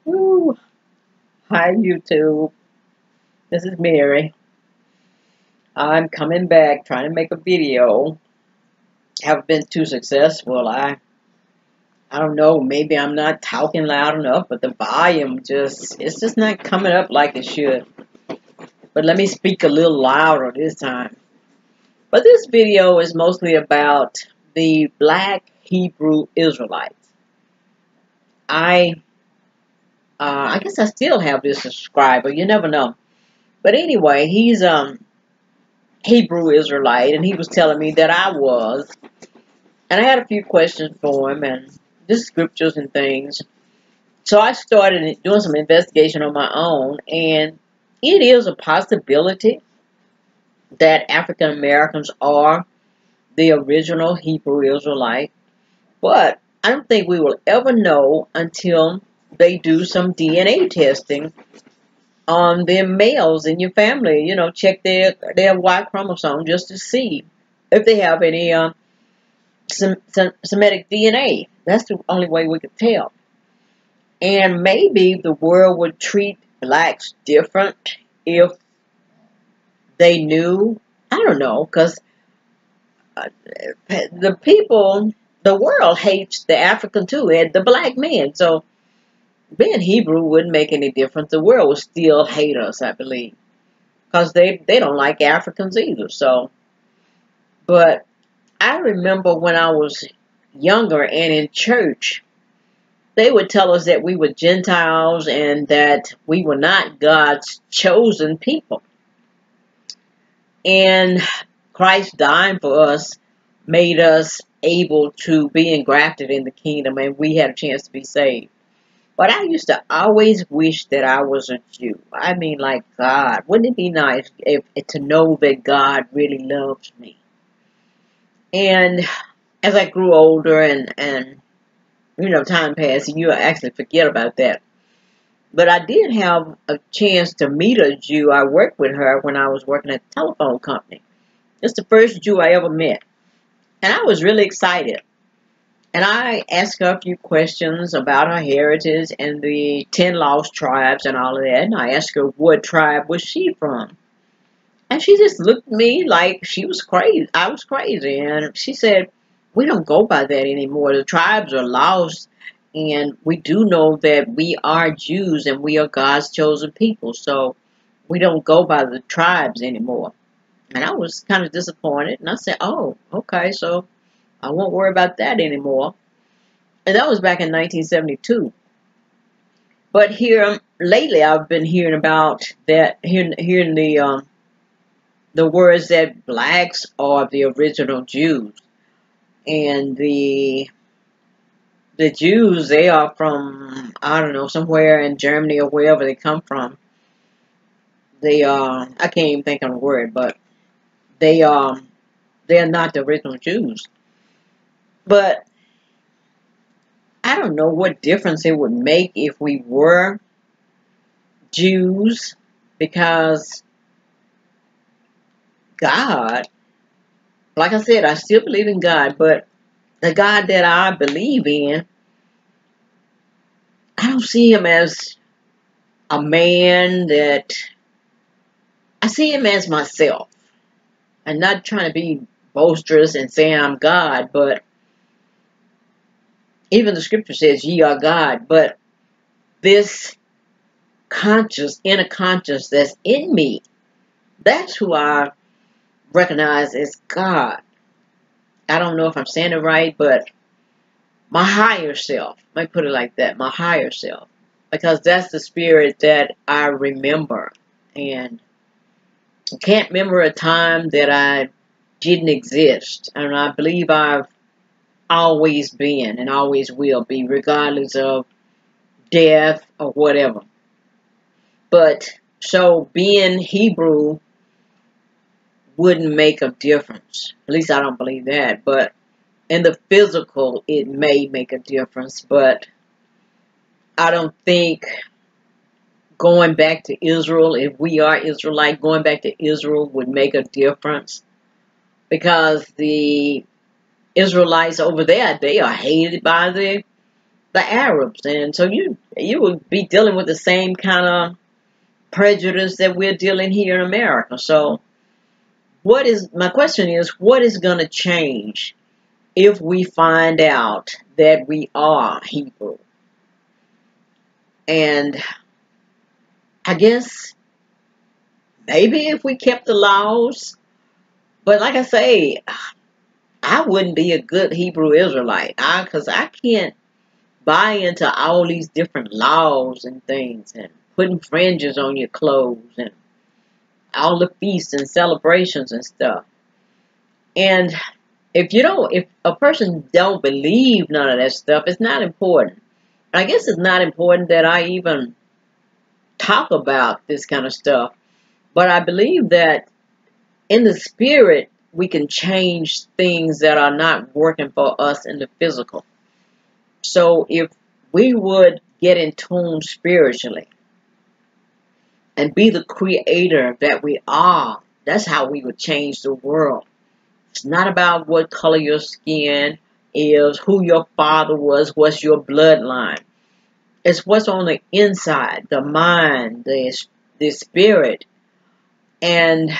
Woo. Hi, YouTube. This is Mary. I'm coming back trying to make a video. Haven't been too successful. I don't know. Maybe I'm not talking loud enough, but the volume it's just not coming up like it should. But let me speak a little louder this time. But this video is mostly about the Black Hebrew Israelites. I guess I still have this subscriber. You never know. But anyway, he's Hebrew Israelite, and he was telling me that I was. And I had a few questions for him and just scriptures and things. So I started doing some investigation on my own, and it is a possibility that African Americans are the original Hebrew Israelite. But I don't think we will ever know until they do some DNA testing on the males in your family. You know, check their Y chromosome just to see if they have any Semitic DNA. That's the only way we could tell. And maybe the world would treat blacks different if they knew. I don't know, because the world hates the African too, and the black man. So being Hebrew wouldn't make any difference. The world would still hate us, I believe, because they don't like Africans either. So, but I remember when I was younger and in church, they would tell us that we were Gentiles and that we were not God's chosen people. And Christ dying for us made us able to be engrafted in the kingdom, and we had a chance to be saved. But I used to always wish that I was a Jew. I mean, like, God, wouldn't it be nice to know that God really loves me? And as I grew older and you know, time passed, and you actually forget about that. But I did have a chance to meet a Jew. I worked with her when I was working at the telephone company. It's the first Jew I ever met. And I was really excited. And I asked her a few questions about her heritage and the 10 lost tribes and all of that. And I asked her what tribe was she from. And she just looked at me like she was crazy. I was crazy. And she said, we don't go by that anymore. The tribes are lost. And we do know that we are Jews and we are God's chosen people. So we don't go by the tribes anymore. And I was kind of disappointed. And I said, oh, okay, so I won't worry about that anymore. And that was back in 1972. But here, lately, I've been hearing about that, hearing the words that blacks are the original Jews. And the Jews, they are from, I don't know, somewhere in Germany or wherever they come from. They are, I can't even think of the word, but they're not the original Jews. But I don't know what difference it would make if we were Jews, because God, like I said, I still believe in God, but the God that I believe in, I don't see him as a man that, I see him as myself. I'm not trying to be boisterous and say I'm God, but even the scripture says ye are God. But this inner conscious that's in me, that's who I recognize as God. I don't know if I'm saying it right, but my higher self, I might put it like that, my higher self, because that's the spirit that I remember. And I can't remember a time that I didn't exist. And I believe I've always been and always will be, regardless of death or whatever. But so being Hebrew wouldn't make a difference. At least I don't believe that. But in the physical, it may make a difference. But I don't think going back to Israel, if we are Israelite, going back to Israel would make a difference. Because the Israelites over there, they are hated by the the Arabs. And so you would be dealing with the same kind of prejudice that we're dealing here in America. So my question is, what is going to change if we find out that we are Hebrew? And I guess maybe if we kept the laws, but like I say, I wouldn't be a good Hebrew Israelite, because I can't buy into all these different laws and things, and putting fringes on your clothes, and all the feasts and celebrations and stuff. And if a person don't believe none of that stuff, it's not important. I guess it's not important that I even talk about this kind of stuff. But I believe that in the spirit, we can change things that are not working for us in the physical. So if we would get in tune spiritually and be the creator that we are, that's how we would change the world. It's not about what color your skin is, who your father was, what's your bloodline. It's what's on the inside, the mind, the spirit, and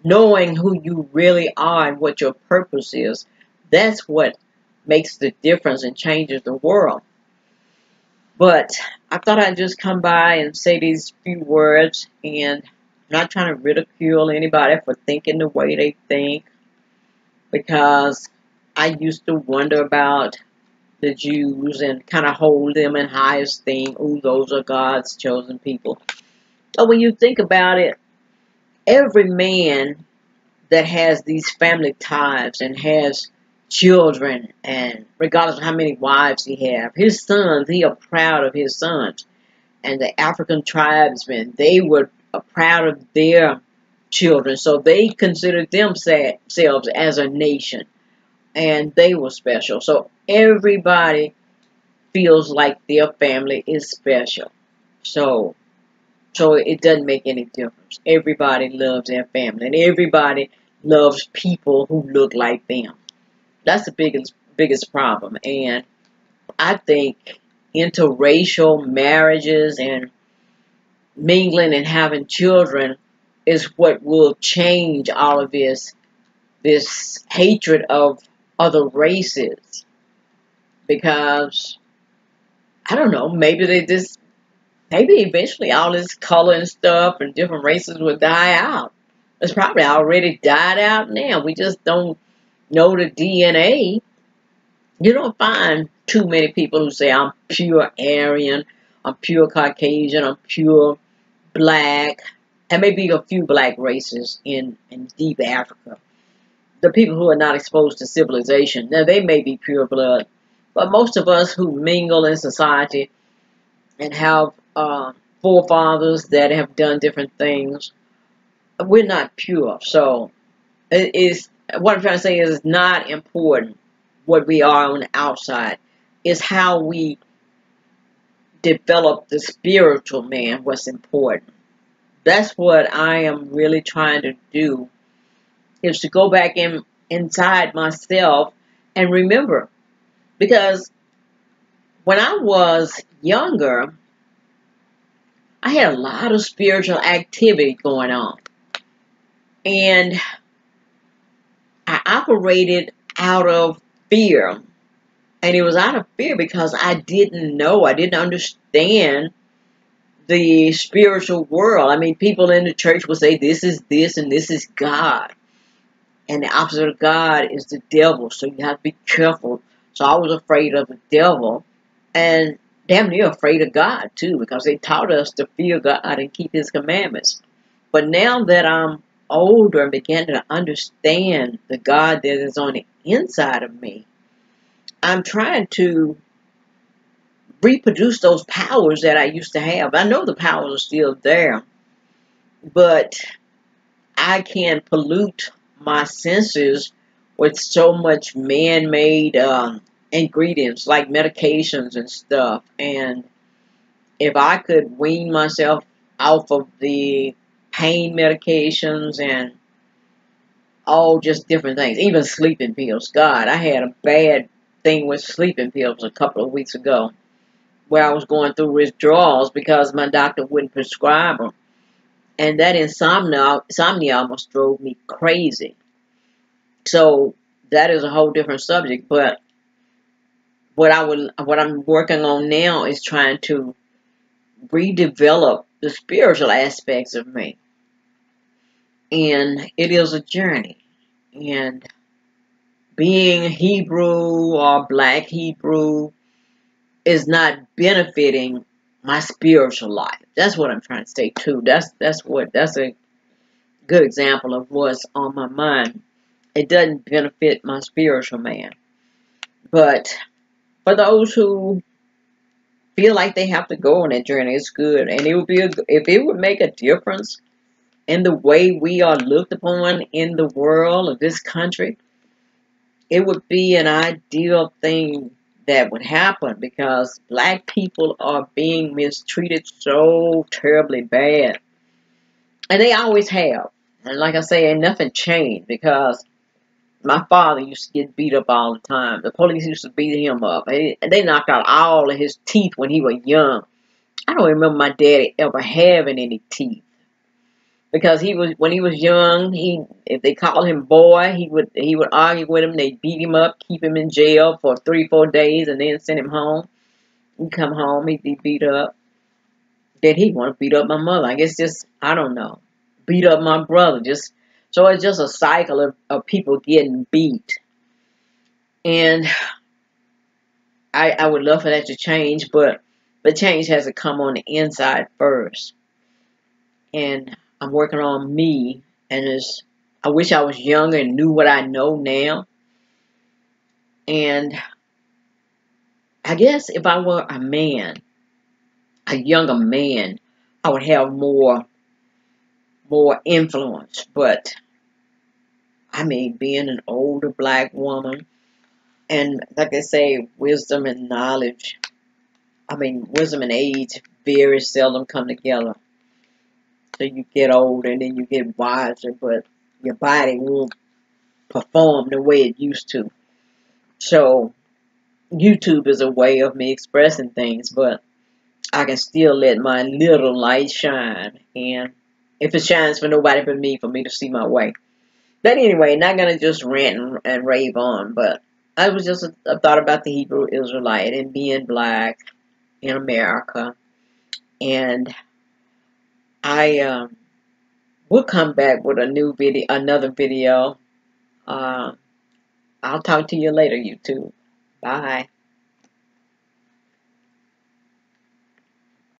knowing who you really are and what your purpose is. That's what makes the difference and changes the world. But I thought I'd just come by and say these few words, and I'm not trying to ridicule anybody for thinking the way they think, because I used to wonder about the Jews and kind of hold them in high esteem. Ooh, those are God's chosen people. But when you think about it, every man that has these family ties and has children, and regardless of how many wives he has, his sons, he are proud of his sons. And the African tribesmen, they were proud of their children. So they considered themselves as a nation, and they were special. So everybody feels like their family is special. So it doesn't make any difference. Everybody loves their family, and everybody loves people who look like them. That's the biggest problem. And I think interracial marriages and mingling and having children is what will change all of this hatred of other races. Because I don't know, maybe eventually all this color and stuff and different races will die out. It's probably already died out now. We just don't know the DNA. You don't find too many people who say, I'm pure Aryan, I'm pure Caucasian, I'm pure black. And maybe a few black races in deep Africa. The people who are not exposed to civilization, now they may be pure blood. But most of us who mingle in society and have forefathers that have done different things, we're not pure. So what I'm trying to say is it's not important what we are on the outside. It's how we develop the spiritual man what's important. That's what I am really trying to do, is to go back inside myself and remember. Because when I was younger, I had a lot of spiritual activity going on. And I operated out of fear. And it was out of fear because I didn't know, I didn't understand the spiritual world. I mean, people in the church will say this is this and this is God. And the opposite of God is the devil. So you have to be careful. So I was afraid of the devil. And damn near afraid of God too, because they taught us to fear God and keep his commandments. But now that I'm older and began to understand the God that is on the inside of me, I'm trying to reproduce those powers that I used to have. I know the powers are still there, but I can pollute my senses with so much man-made ingredients like medications and stuff. And if I could wean myself off of the pain medications and all just different things, even sleeping pills. God, I had a bad thing with sleeping pills a couple of weeks ago. where I was going through withdrawals because my doctor wouldn't prescribe them. And that insomnia almost drove me crazy. So that is a whole different subject. But what I'm working on now is trying to redevelop the spiritual aspects of me. And it is a journey. And being Hebrew or Black Hebrew is not benefiting my spiritual life. That's what I'm trying to say too. That's a good example of what's on my mind. It doesn't benefit my spiritual man. But for those who feel like they have to go on that journey, it's good. And it would be if it would make a difference in the way we are looked upon in the world of this country, it would be an ideal thing that would happen, because Black people are being mistreated so terribly bad. And they always have. And like I say, ain't nothing changed, because my father used to get beat up all the time. The police used to beat him up. They knocked out all of his teeth when he was young. I don't remember my daddy ever having any teeth. Because when he was young, if they called him boy, he would argue with him. They'd beat him up, keep him in jail for 3-4 days, and then send him home. He'd come home, he'd be beat up. Then he'd want to beat up my mother. I guess I don't know, beat up my brother. So it's just a cycle of people getting beat. And I would love for that to change, but the change has to come on the inside first. And I'm working on me, and I wish I was younger and knew what I know now. And I guess if I were a man, a younger man, I would have more influence. But I mean, being an older Black woman, and like I say, wisdom and knowledge, wisdom and age very seldom come together. So you get older and then you get wiser, but your body won't perform the way it used to. So YouTube is a way of me expressing things, but I can still let my little light shine. And if it shines for nobody but me, for me to see my way. But anyway, not going to just rant and rave on, but I was just a thought about the Hebrew Israelite and being Black in America. And I will come back with another video. I'll talk to you later, YouTube. Bye.